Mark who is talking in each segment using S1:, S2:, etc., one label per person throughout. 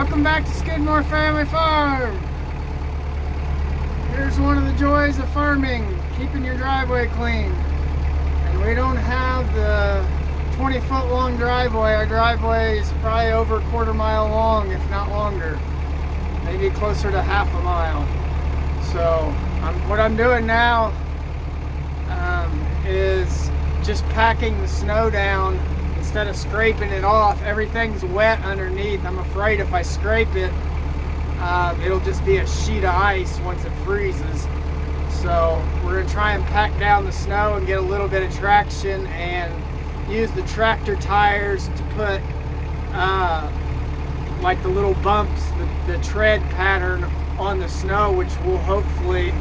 S1: Welcome back to Skidmore Family Farm. Here's one of the joys of farming, keeping your driveway clean. And we don't have the 20-foot long driveway. Our driveway is probably over a quarter mile long, if not longer. Maybe closer to half a mile. So what I'm doing now is just packing the snow down. Instead of scraping it off, everything's wet underneath. I'm afraid if I scrape it, it'll just be a sheet of ice once it freezes. So we're gonna try and pack down the snow and get a little bit of traction and use the tractor tires to put like the little bumps, the tread pattern on the snow, which will hopefully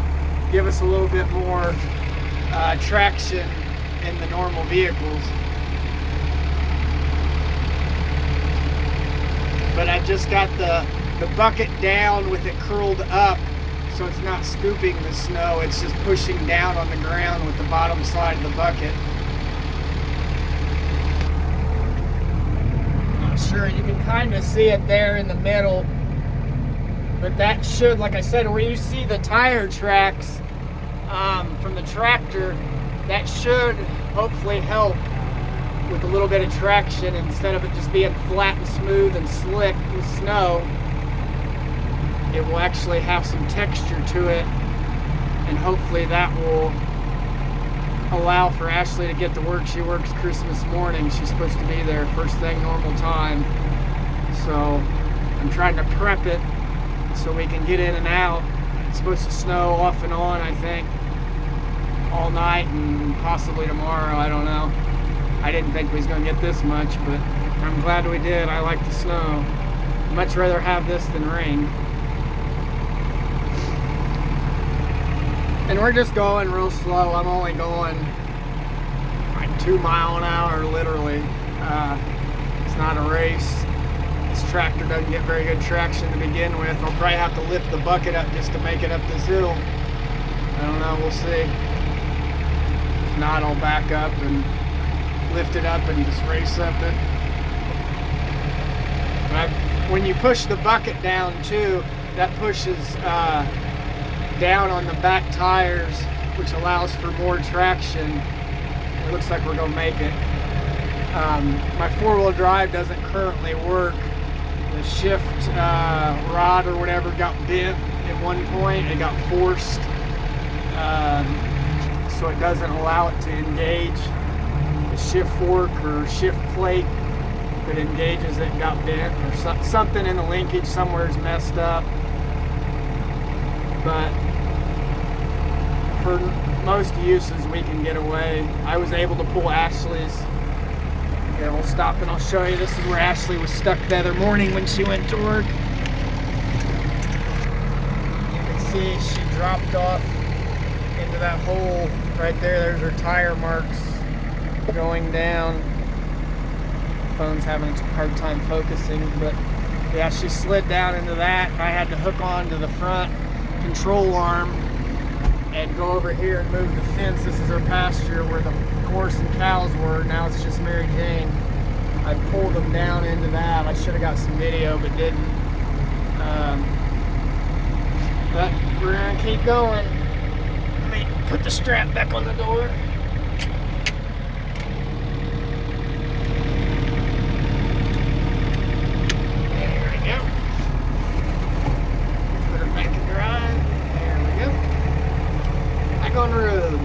S1: give us a little bit more traction in the normal vehicles. But I just got the bucket down with it curled up, so it's not scooping the snow, it's just pushing down on the ground with the bottom side of the bucket. Not sure, you can kind of see it there in the middle, but that should, like I said, where you see the tire tracks from the tractor, that should hopefully help with a little bit of traction. Instead of it just being flat and smooth and slick with snow, it will actually have some texture to it, and hopefully that will allow for Ashley to get to work. She works Christmas morning. She's supposed to be there first thing normal time, so I'm trying to prep it so we can get in and out. It's supposed to snow off and on, I think, all night and possibly tomorrow. I don't know. I didn't think we was going to get this much, but I'm glad we did. I like the snow. Much rather have this than rain. And we're just going real slow. I'm only going like 2 miles an hour, literally. It's not a race. This tractor doesn't get very good traction to begin with. I'll probably have to lift the bucket up just to make it up this hill. I don't know, we'll see. If not, I'll back up and lift it up and just race up it. When you push the bucket down too, that pushes down on the back tires, which allows for more traction. It looks like we're gonna make it. My 4-wheel drive doesn't currently work. The shift rod or whatever got bent at one point. It got forced, so it doesn't allow it to engage. The shift fork or shift plate that engages it got bent, or something in the linkage somewhere is messed up. But for most uses we can get away. I was able to pull Ashley's. Okay, we'll stop and I'll show you. This is where Ashley was stuck the other morning when she went to work. You can see she dropped off into that hole right there. There's her tire marks going down. Phone's having a hard time focusing, but yeah, she slid down into that, and I had to hook on to the front control arm and go over here and move the fence. This is her pasture where the horse and cows were. Now it's just Mary Jane. I pulled them down into that. I should have got some video, but didn't. But we're gonna keep going. Let me put the strap back on the door. On the road.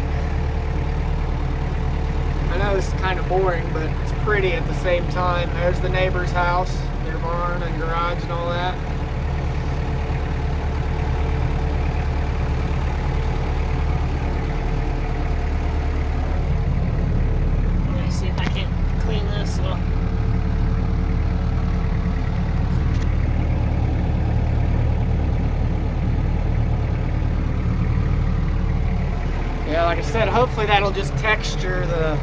S1: I know this is kind of boring, but it's pretty at the same time. There's the neighbor's house, their barn and garage and all that. Let me see if I can clean this up. Yeah, like I said, hopefully that'll just texture the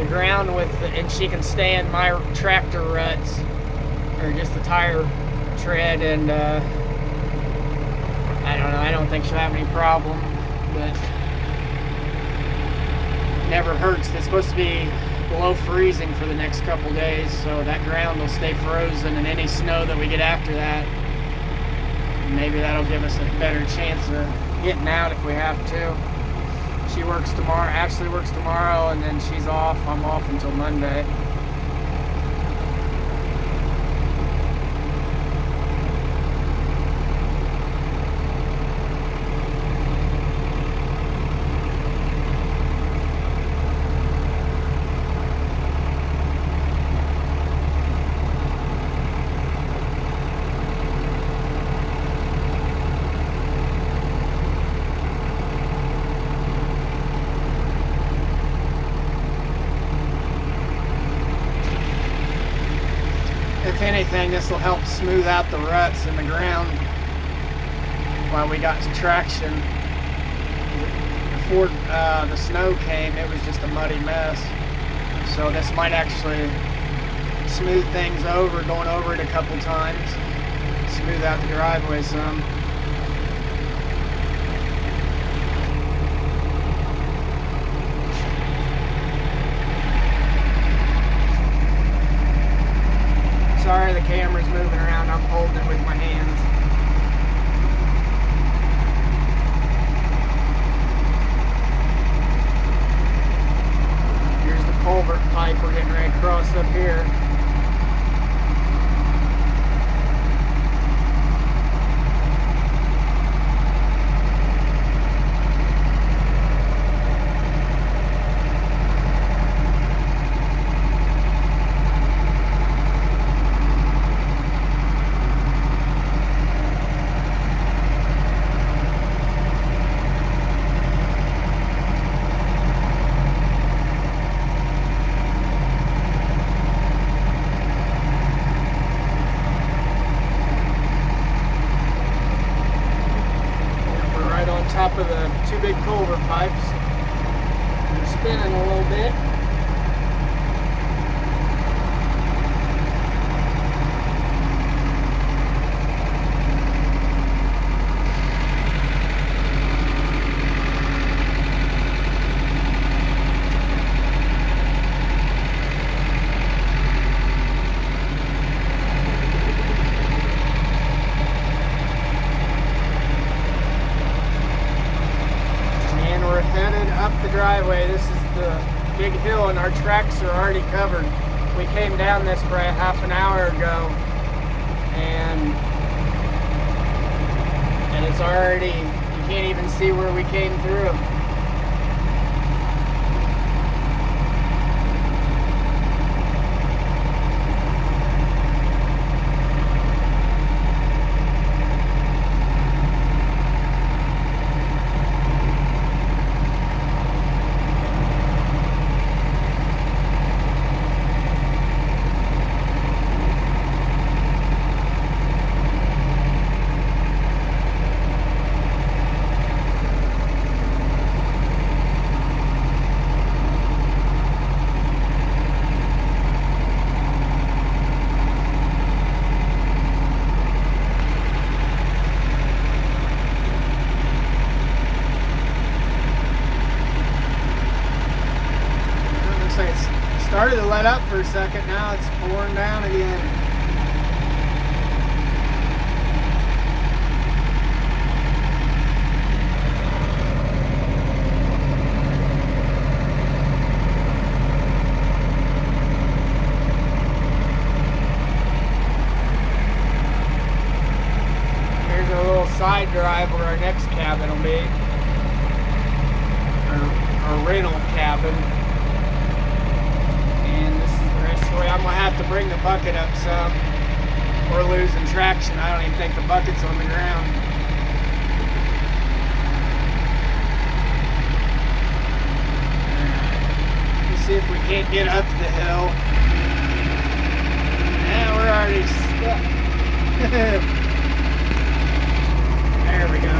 S1: ground with, and she can stay in my tractor ruts, or just the tire tread, and I don't know, I don't think she'll have any problem, but never hurts. It's supposed to be below freezing for the next couple days, so that ground will stay frozen, and any snow that we get after that, maybe that'll give us a better chance of getting out if we have to. She works tomorrow, Ashley works tomorrow, and then she's off. I'm off until Monday. If anything, this will help smooth out the ruts in the ground while we got traction. Before the snow came, it was just a muddy mess. So this might actually smooth things over, going over it a couple times, smooth out the driveway some. Sorry, the camera's moving around. I'm holding it with my hands. Here's the culvert pipe we're getting ready to cross up here. Top of the two big culvert pipes. They're spinning a little bit. Headed up the driveway. This is the big hill, and our tracks are already covered. We came down this probably half an hour ago, and it's already, you can't even see where we came through. Started to let up for a second, now it's pouring down again. Here's a little side drive where our next cabin will be. Our rental cabin. I'm gonna have to bring the bucket up some. We're losing traction. I don't even think the bucket's on the ground. Let's see if we can't get up the hill. Yeah, we're already stuck. There we go.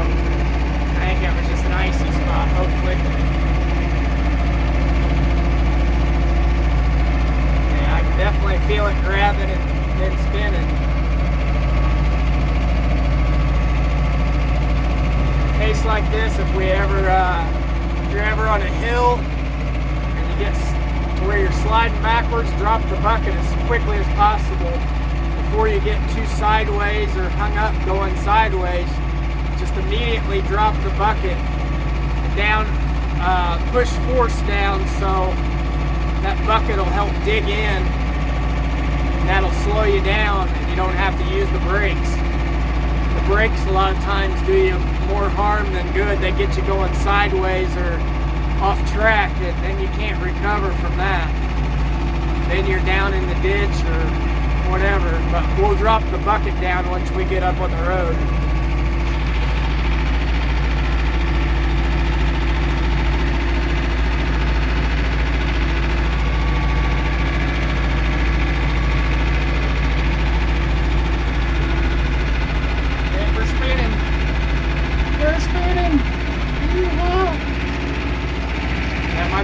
S1: I think that was just an icy spot, hopefully. Definitely feel it grabbing and then spinning. In a case like this, if you're ever on a hill and you get where you're sliding backwards, drop the bucket as quickly as possible before you get too sideways or hung up going sideways. Just immediately drop the bucket down, push force down so that bucket will help dig in, and that'll slow you down and you don't have to use the brakes. The brakes a lot of times do you more harm than good. They get you going sideways or off track, and then you can't recover from that. Then you're down in the ditch or whatever, but we'll drop the bucket down once we get up on the road.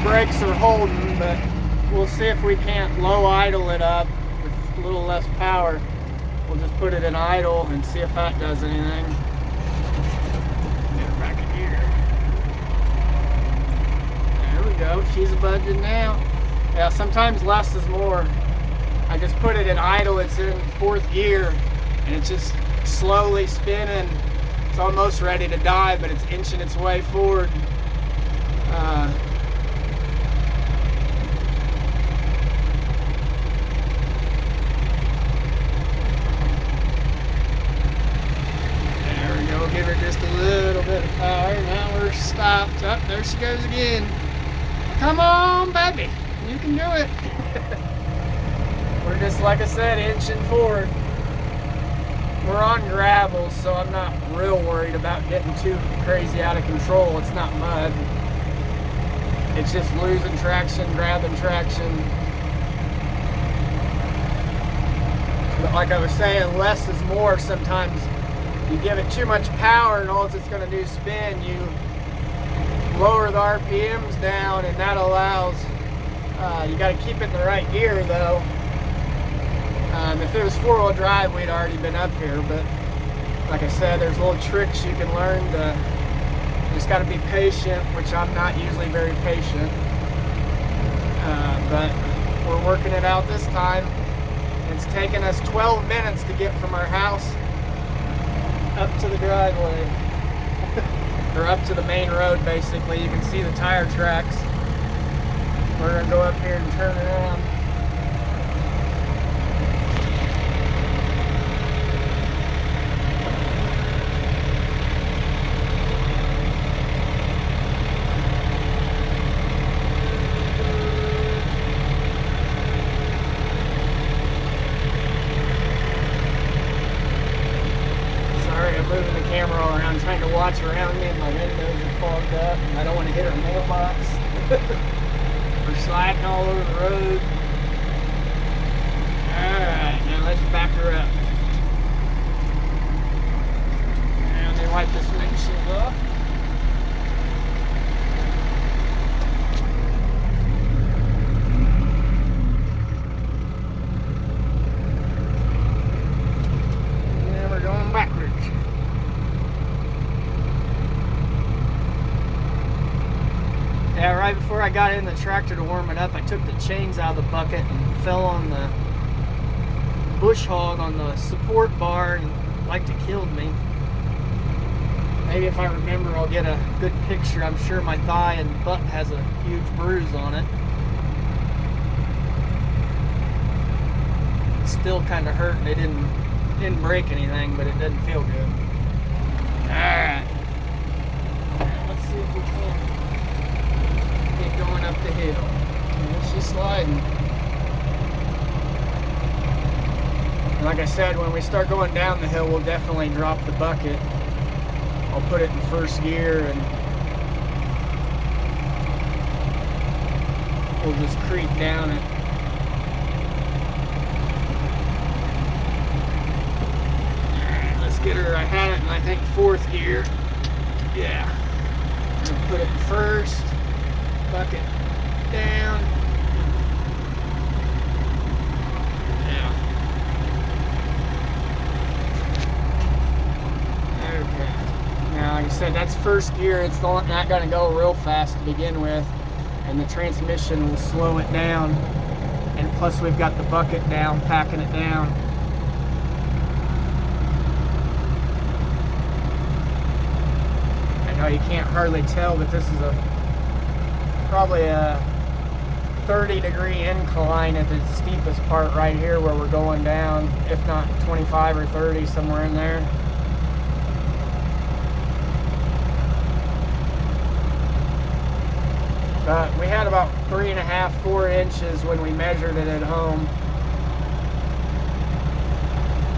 S1: Brakes are holding, but we'll see if we can't low idle it up with a little less power. We'll just put it in idle and see if that does anything. Get her back in here. There we go. She's budging now. Yeah, sometimes less is more. I just put it in idle. It's in 4th gear and it's just slowly spinning. It's almost ready to die, but it's inching its way forward. Give her just a little bit of power. Now we're stopped. Oh, there she goes again. Come on, baby. You can do it. We're just, like I said, inching forward. We're on gravel, so I'm not real worried about getting too crazy out of control. It's not mud. It's just losing traction, grabbing traction. But like I was saying, less is more sometimes. You give it too much power and all it's going to do is spin. You lower the RPMs down and that allows, you got to keep it in the right gear though. If it was 4-wheel drive, we'd already been up here, but like I said, there's little tricks you can learn to, you just got to be patient, which I'm not usually very patient. But we're working it out this time. It's taken us 12 minutes to get from our house up to the driveway, or up to the main road basically. You can see the tire tracks. We're going to go up here and turn around. Moving the camera all around, trying to watch around me, and my windows are fogged up, and I don't want to hit our mailbox. We're sliding all over the road. Alright, now let's back her up. And then wipe this windshield off. And then we're going backwards. Yeah, right before I got in the tractor to warm it up, I took the chains out of the bucket and fell on the bush hog on the support bar and like it killed me. Maybe if I remember, I'll get a good picture. I'm sure my thigh and butt has a huge bruise on it. It's still kind of hurting. It didn't break anything, but it doesn't feel good. Alright. Let's see if we can get going up the hill. And she's sliding. And like I said, when we start going down the hill, we'll definitely drop the bucket. I'll put it in 1st gear and we'll just creep down it. Alright, let's get her. I had it in, I think, 4th gear. Yeah. I'm gonna put it in 1st. Bucket down. Yeah. Okay. Now, like I said, that's 1st gear. It's not going to go real fast to begin with. and the transmission will slow it down. And plus we've got the bucket down, packing it down. I know you can't hardly tell, but this is probably a 30-degree incline at the steepest part right here where we're going down, if not 25 or 30, somewhere in there. But we had about 3.5, 4 inches when we measured it at home.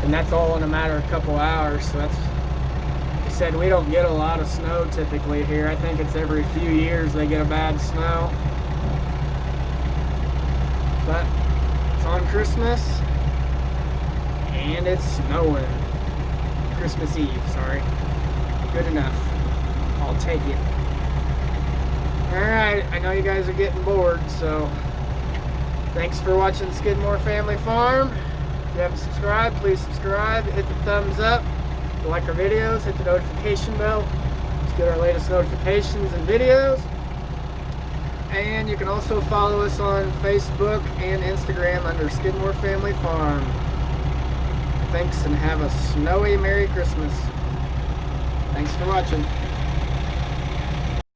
S1: And that's all in a matter of a couple hours. So that's, they said we don't get a lot of snow typically here. I think it's every few years they get a bad snow. But it's on Christmas and it's snowing. Christmas Eve, sorry. Good enough. I'll take it. Alright, I know you guys are getting bored, so thanks for watching Skidmore Family Farm. If you haven't subscribed, please subscribe. Hit the thumbs up. If you like our videos, hit the notification bell to get our latest notifications and videos. And you can also follow us on Facebook and Instagram under Skidmore Family Farm. Thanks and have a snowy Merry Christmas. Thanks for watching.